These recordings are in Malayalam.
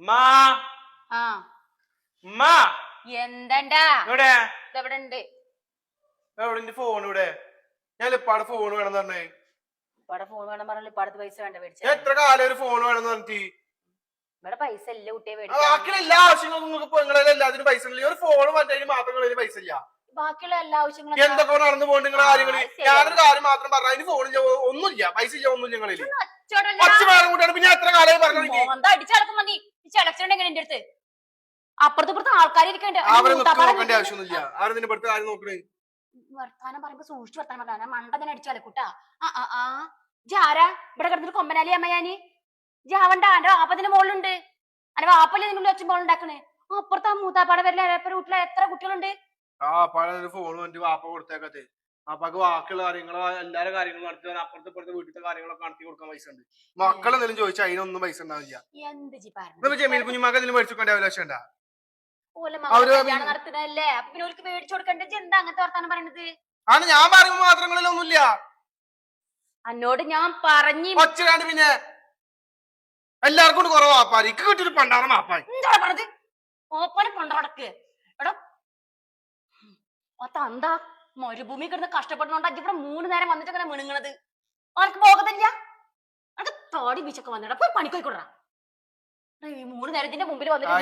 മാ ആ മാ എന്തണ്ടാ ഇവിടെ ഇതെവിടെ ഉണ്ട്? എവിടെ ഫോൺ ഇവിടെ? ഞാൻ ഇപ്പാടെ ഫോൺ വേണമെന്ന് പറഞ്ഞേ. ഇവിടെ ഫോൺ വേണം പറഞ്ഞാൽ ഇപ്പാടത്ത് പൈസ വേണ്ട മേടിച്ച. എത്ര കാലം ഒരു ഫോൺ വേണമെന്ന് പറഞ്ഞിട്ട്? ഇവിടെ പൈസ ഇല്ല കുട്ടിയെ ബാക്കിയുള്ള എല്ലാ ആവശ്യങ്ങൾക്കും നിങ്ങൾക്ക് നിങ്ങളെ എല്ലാത്തിനും പൈസ ഉണ്ടല്ലോ. ഒരു ഫോൺ മറ്റേ മാത്രം പൈസ ഇല്ല. ബാക്കിയുള്ള എല്ലാ ആവശ്യങ്ങളും എന്തൊക്കെ നടന്നു പോകണ്ട നിങ്ങളുടെ കാര്യങ്ങള്? ഞാനൊരു കാര്യം മാത്രം പറഞ്ഞു, അതിന് ഫോണില്ല, ഒന്നുമില്ല, പൈസ ഇല്ല, ഒന്നും ഞങ്ങളിൽ ഒച്ചമാരം കൂട്ടാണ്. പിന്നെ എത്ര കാലമായി പറഞ്ഞു അടിച്ചടക്കും മതി. ചെലച്ചുണ്ടെങ്കിൽ എന്റെ അടുത്ത് അപ്പുറത്ത് ആൾക്കാർ ഇരിക്കണ്ട. അവരെ നോക്കേണ്ട ആവശ്യമൊന്നുമില്ല. അവരെ ഇവിടുത്തെ കാര്യം നോക്കണേ. വർത്താനം പറയുമ്പോ സൂക്ഷിച്ചു വർത്താനം പറഞ്ഞ മണ്ടതിനെ അടിച്ചാലക്കൂട്ടാ. ജാരാ ഇവിടെ കിടന്നിട്ട് കൊമ്പനാലി അമ്മയാനി ജാവണ്ട. എന്റെ വാപ്പത്തിന്റെ മോളുണ്ട്. എന്റെ വാപ്പല്ലേ നിങ്ങളുടെ ഒച്ച മോൾ ഉണ്ടാക്കണേ. അപ്പുറത്ത് ആ മൂത്താപ്പാടെ വരില്ല വീട്ടിലെ എത്ര കുട്ടികളുണ്ട്. ആ പാടെ ഫോൺ വന്നിട്ട് വാപ്പ കൊടുത്തേക്കത്തെ. വാപ്പാക്ക് ബാക്കിയുള്ള കാര്യങ്ങളോ എല്ലാരും കാര്യങ്ങളും നടത്തി അപ്പുറത്തെ ഇപ്പുറത്തെ വീട്ടിലത്തെ കാര്യങ്ങളൊക്കെ നടത്തി കൊടുക്കാൻ പൈസ ഉണ്ട്. മക്കളെന്തെങ്കിലും ചോദിച്ചാൽ അതിനൊന്നും പൈസ ഉണ്ടാവില്ല. എന്ത് ജമീൽ കുഞ്ഞുമാക്ക് എന്തെങ്കിലും മേടിച്ചു കൊടുക്കേണ്ട ആവശ്യം ഉണ്ടാ? നടത്തുന്നല്ലേ പിന്നെ ഓർക്ക് മേടിച്ചു കൊടുക്കണ്ടേ? എന്താ അങ്ങനത്തെ വർത്താനം പറയണത്? ആണ് ഞാൻ പറയുമ്പോ മാത്രങ്ങളിലൊന്നുമില്ല. എന്നോട് ഞാൻ പറഞ്ഞു ഒച്ചരാണ്ട് പിന്നെ എല്ലാവർക്കും കൊണ്ട് കുറവ് വാപ്പാരി കിട്ടിയൊരു പണ്ടാറ വാപ്പായി എന്താ പറഞ്ഞത്? ഓപ്പനെ കൊണ്ടടക്ക് എടാ എന്താ മരുഭൂമി കിടന്ന് കഷ്ടപ്പെടുന്നോണ്ടാ ഇവിടെ 3 നേരം വന്നിട്ട് അങ്ങനെ മിണുങ്ങണത്. അവർക്ക് പോകത്തില്ല. അത് താടി ബീച്ചൊക്കെ വന്നിടാ പോയി പണിക്കോയിക്കൊടാ. ഈ 3 നേരത്തിന്റെ മുമ്പിൽ വന്നിട്ട്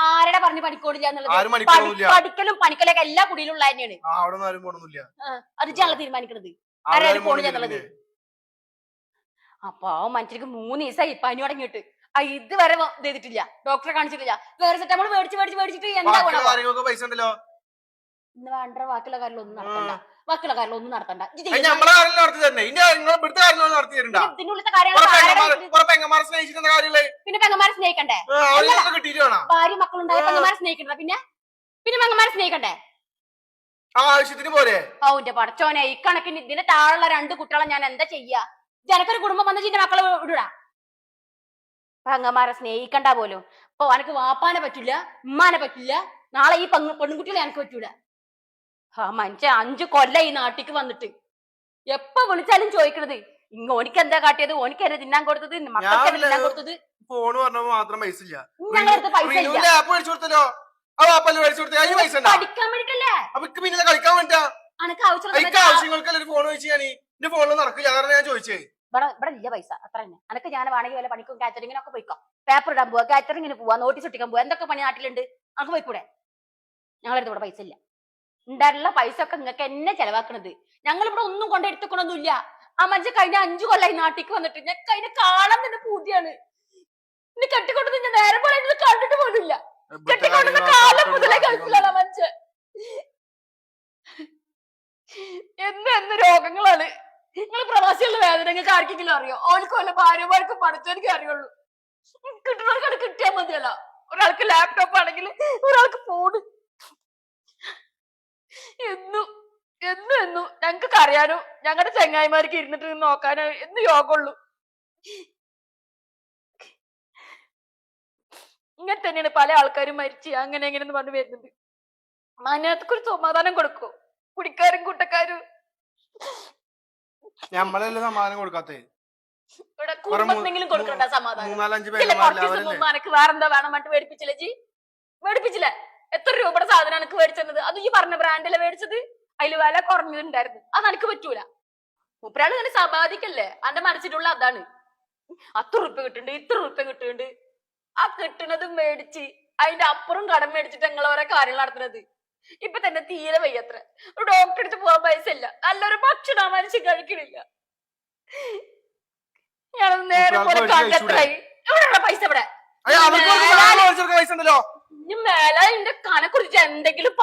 ആരുടെ പറഞ്ഞു പണിക്കോടില്ല എന്നുള്ളത്? പഠിക്കലും പണിക്കലൊക്കെ എല്ലാ കുടിയിലുള്ള തന്നെയാണ്. അത് ഞങ്ങൾ തീരുമാനിക്കണത് ആരാരും പോണില്ല എന്നുള്ളത്. അപ്പൊ മനുഷ്യർക്ക് 3 ദിവസമായി പനി തുടങ്ങിയിട്ട് ഇതുവരെ ചെയ്തിട്ടില്ല. ഡോക്ടറെ കാണിച്ചിട്ടില്ല. പാരസെറ്റമോൾ മേടിച്ചിട്ട് എന്താ ഇന്ന് വേണ്ട. ബാക്കിയുള്ള കാര്യങ്ങളൊന്നും നടത്തണ്ട. ബാക്കിയുള്ള കാര്യങ്ങളൊന്നും നടത്തണ്ട. പിന്നെ പെങ്ങന്മാരെ സ്നേഹിക്കണ്ടേ? ഭാര്യ മക്കളുണ്ടായ പെങ്ങന്മാരെ സ്നേഹിക്കണ്ട. പിന്നെ പെങ്ങന്മാരെ സ്നേഹിക്കണ്ടേ? ആവശ്യത്തിന് പോലെ. ഔന്റെ പടച്ചോനെ, ഇക്കണക്കിന് ഇതിന്റെ താഴെയുള്ള 2 കുട്ടികളെ ഞാൻ എന്താ ചെയ്യാ? ജനക്കൊരു കുടുംബം വന്ന ചിന്റെ മക്കളെ വിടൂടാ. പെങ്ങന്മാരെ സ്നേഹിക്കണ്ട പോലും. ഇപ്പൊ എനക്ക് വാപ്പാനെ പറ്റില്ല, ഉമ്മാനെ പറ്റില്ല. നാളെ ഈ പെൺകുട്ടികളെ എനിക്ക് പറ്റൂല. മനുഷ്യ 5 കൊല്ലം ഈ നാട്ടിക്ക് വന്നിട്ട് എപ്പ വിളിച്ചാലും ചോദിക്കണത് ഓനിക്ക് എന്താ കാട്ടിയത്, ഓനിക്ക് എന്നെ തിന്നാൻ കൊടുത്തത്, മക്കൾക്ക് തിന്നാൻ കൊടുത്തത്. ഫോണ് പറഞ്ഞപ്പോ മാത്രം പൈസ ഇല്ല. ഞങ്ങളടുത്ത് പൈസ ഇല്ല. പഠിക്കാൻ വേണ്ടിട്ടല്ലേ? പിന്നെ കളിക്കാൻ വേണ്ടിട്ടാ. അനക്ക് ആവശ്യങ്ങൾക്ക് ഫോൺ വെച്ച് ഞാൻ എന്റെ ഫോണിൽ നടക്കില്ല. അതാണ് ഞാൻ ചോദിച്ചേ. ഇവിടെ ഇല്ല പൈസ അത്ര തന്നെ. അനക്ക് ഞാൻ വേണമെങ്കിൽ വല്ല പണിക്കും കാറ്ററിങ്ങിനൊക്കെ പോയിക്കോ. പേപ്പർ ഇടാൻ പോവാ, കാറ്ററിങ്ങിന് പോവാ, നോട്ടീസ് ഒട്ടിക്കാൻ പോവാ, എന്തൊക്കെ പണി നാട്ടിലുണ്ട്. അനക്ക് പോയിക്കൂടെ? ഞങ്ങളടുത്ത് ഇവിടെ പൈസ ഇല്ല. ഉണ്ടായിട്ടുള്ള പൈസ ഒക്കെ നിങ്ങൾക്ക് എന്നെ ചെലവാക്കണത്. ഞങ്ങളിവിടെ ഒന്നും കൊണ്ടെടുത്തുക്കണൊന്നുമില്ല. ആ മനുഷ്യ കഴിഞ്ഞ 5 കൊല്ലം നാട്ടിക്ക് വന്നിട്ട് ഞാൻ അതിനെ കാണാൻ തന്നെ പൂതിയാണ്. എന്നെ കെട്ടിക്കൊണ്ടത് ഞാൻ നേരെ പോലെ കണ്ടിട്ട് പോലില്ല. കെട്ടിക്കൊണ്ടുന്ന കാലം മുതലേ കഴിച്ചില്ല മനുഷ്യൻ. എന്ന് രോഗങ്ങളാണ്. നിങ്ങൾ പ്രവാസികളുടെ വേദന നിങ്ങൾക്ക് ആർക്കെങ്കിലും അറിയോ? ഓൽക്കും അല്ല ഭാര്യമാർക്കും പഠിച്ചവർക്ക് അറിയുള്ളൂ. കിട്ടുന്നവർക്കാണ് കിട്ടിയാൽ മതിയല്ല. ഒരാൾക്ക് ലാപ്ടോപ്പ് ആണെങ്കിൽ ഒരാൾക്ക് ഫോണ്. എന്നും ഞങ്ങക്ക് അറിയാനോ ഞങ്ങളുടെ ചങ്ങായിമാർക്ക് ഇരുന്നിട്ട് നോക്കാനോ എന്ന് യോഗമുള്ളൂ. ഇങ്ങനെ തന്നെയാണ് പല ആൾക്കാരും മരിച്ച് അങ്ങനെ എങ്ങനെയെന്ന് പറഞ്ഞു വരുന്നത്. അതിനകത്തൊരു സമാധാനം കൊടുക്കോ കുടിക്കാരും കൂട്ടക്കാരും? നമ്മളല്ലേ സമാധാനം കൊടുക്കാത്തേ. കുടുംബത്തിനെങ്കിലും കൊടുക്കണ്ട സമാധാനം. അനക്ക് വേറെന്താ വേണം മട്ട് മേടിപ്പിച്ചില്ലേ? മേടിപ്പിച്ചില്ലേ? എത്ര രൂപയുടെ സാധനം എനിക്ക് മേടിച്ചത്? അത് ഈ പറഞ്ഞ ബ്രാൻഡല്ലേ മേടിച്ചത്? അതില് വില കുറഞ്ഞിട്ടുണ്ടായിരുന്നു. അത് എനിക്ക് പറ്റൂല. മൂപ്പരാള് ഇങ്ങനെ സമ്പാദിക്കല്ലേ? എന്റെ മനസ്സിലുള്ള അതാണ്. 10 റുപ്യ കിട്ടുന്നുണ്ട്, ഇത്ര റുപ്യ കിട്ടുന്നുണ്ട്. ആ കിട്ടുന്നത് മേടിച്ച് അതിന്റെ അപ്പുറം കടം മേടിച്ചിട്ട് ഞങ്ങൾ ഓരോ കാര്യങ്ങൾ നടത്തുന്നത്. ഇപ്പൊ തന്നെ തീരെ വയ്യത്ര. ഒരു ഡോക്ടറെ അടുത്ത് പോകാൻ പൈസ ഇല്ല. നല്ലൊരു ഭക്ഷണം മനുഷ്യൻ കഴിക്കണില്ല. ഞാൻ നേരെ പോലെ കണ്ടെത്തായി. എവിടെയുള്ള പൈസ? ഇവിടെ ഇനി മേലെ എന്റെ കനെക്കുറിച്ച് എന്തെങ്കിലും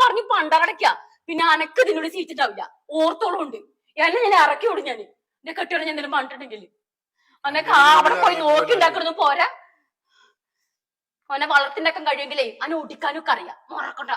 പറഞ്ഞു പണ്ടടയ്ക്ക. പിന്നെ അനക്ക് ഇതിനോട് സീറ്റിട്ടാവില്ല. ഓർത്തോളം ഉണ്ട്. എന്നെ ഞാൻ ഇറക്കി വിടും. ഞാൻ എന്റെ കെട്ടിയോടെ ഞാൻ എന്തെങ്കിലും പറഞ്ഞിട്ടുണ്ടെങ്കിൽ അനക്ക് അവിടെ പോയി നോക്കി ഉണ്ടാക്കണമെന്ന് പോരാ. അവനെ വളർത്തിണ്ടാക്കാൻ കഴിയുമെങ്കിലേ അവനെ ഒടിക്കാനൊക്കെ അറിയാം. മറക്കണ്ട.